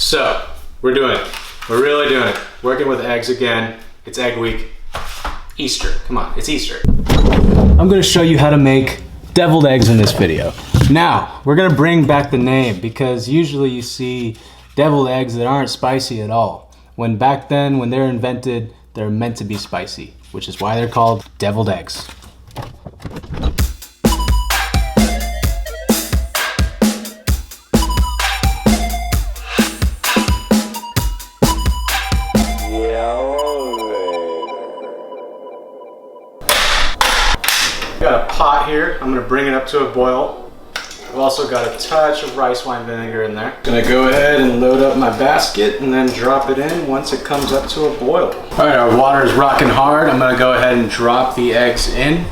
So, we're doing it. We're really doing it. Working with eggs again. It's egg week. Easter, come on, it's Easter. I'm gonna show you how to make deviled eggs in this video. Now, we're gonna bring back the name because usually you see deviled eggs that aren't spicy at all. When back then, when they're invented, they're meant to be spicy, which is why they're called deviled eggs. Got a pot here. I'm gonna bring it up to a boil. I've also got a touch of rice wine vinegar in there. Gonna go ahead and load up my basket and then drop it in once it comes up to a boil. All right, our water is rocking hard. I'm gonna go ahead and drop the eggs in,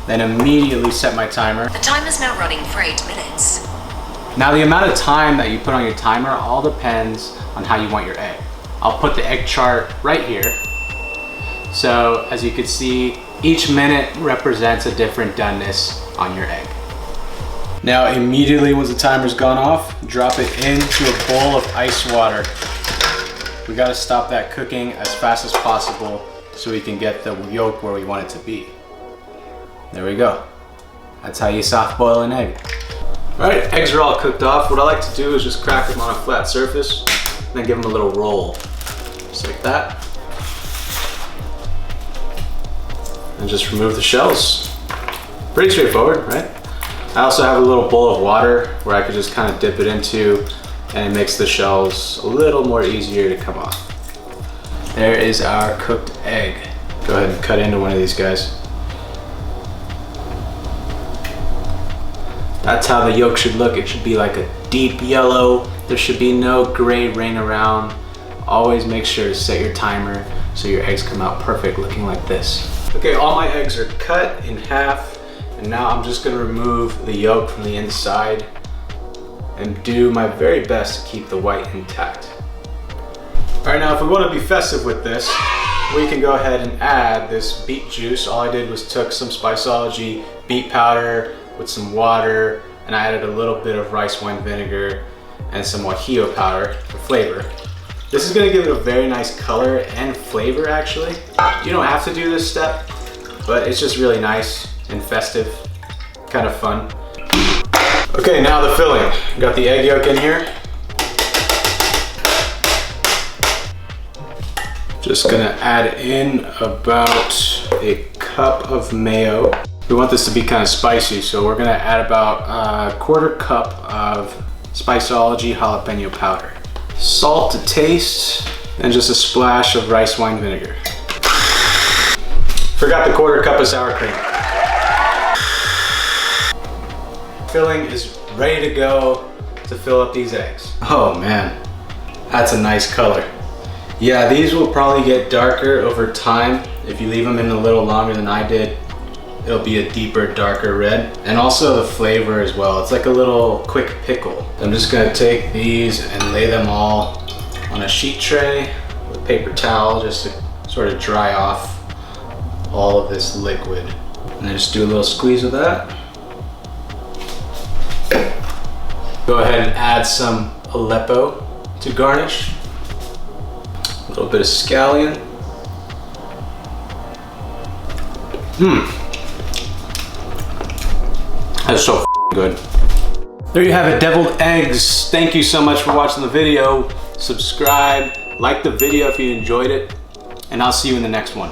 then immediately set my timer. The time is now running for 8 minutes. Now the amount of time that you put on your timer all depends on how you want your egg. I'll put the egg chart right here. So as you can see, each minute represents a different doneness on your egg. Now immediately once the timer's gone off, drop it into a bowl of ice water. We gotta stop that cooking as fast as possible so we can get the yolk where we want it to be. There we go. That's how you soft boil an egg. All right, eggs are all cooked off. What I like to do is just crack them on a flat surface and then give them a little roll. Just like that. And just remove the shells. Pretty straightforward, right? I also have a little bowl of water where I could just kind of dip it into, and it makes the shells a little more easier to come off. There is our cooked egg. Go ahead and cut into one of these guys. That's how the yolk should look. It should be like a deep yellow. There should be no gray ring around. Always make sure to set your timer so your eggs come out perfect looking like this. Okay, all my eggs are cut in half, and now I'm just gonna remove the yolk from the inside and do my very best to keep the white intact. All right, now if we wanna be festive with this, we can go ahead and add this beet juice. All I did was took some Spiceology beet powder with some water, and I added a little bit of rice wine vinegar and some guajillo powder for flavor. This is gonna give it a very nice color and flavor actually. You don't have to do this step, but it's just really nice and festive, kind of fun. Okay, now the filling. Got the egg yolk in here. Just gonna add in about a cup of mayo. We want this to be kind of spicy, so we're gonna add about a quarter cup of Spiceology Jalapeño powder. Salt to taste, and just a splash of rice wine vinegar. Forgot the quarter cup of sour cream. Filling is ready to go to fill up these eggs. Oh man, that's a nice color. Yeah, these will probably get darker over time. If you leave them in a little longer than I did, it'll be a deeper, darker red. And also the flavor as well. It's like a little quick pickle. I'm just gonna take these and lay them all on a sheet tray with a paper towel just to sort of dry off all of this liquid. And then just do a little squeeze of that. Go ahead and add some aleppo to garnish. A little bit of scallion. That's so good. There you have it, deviled eggs. Thank you so much for watching the video. Subscribe, like the video if you enjoyed it, and I'll see you in the next one.